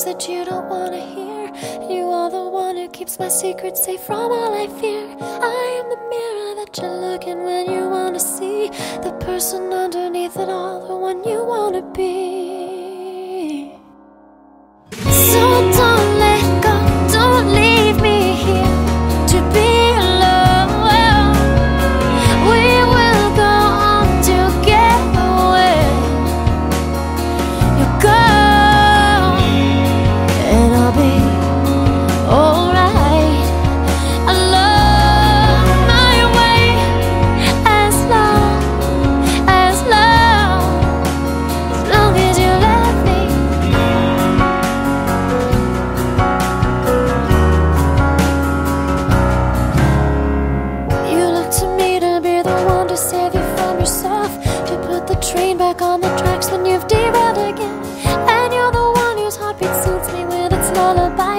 that you don't wanna hear. You are the one who keeps my secrets safe from all I fear. I am the mirror that you look in when you wanna see the person underneath it all, the one you wanna be. So don't let go, don't leave me here to be alone. We will go on together when you're gone, and I'll be alright. I love my way as long as you love me. You look to me to be the one to save you from yourself, to put the train back on the tracks when you've derailed again. And you're the one whose heartbeat soothes me with its lullaby.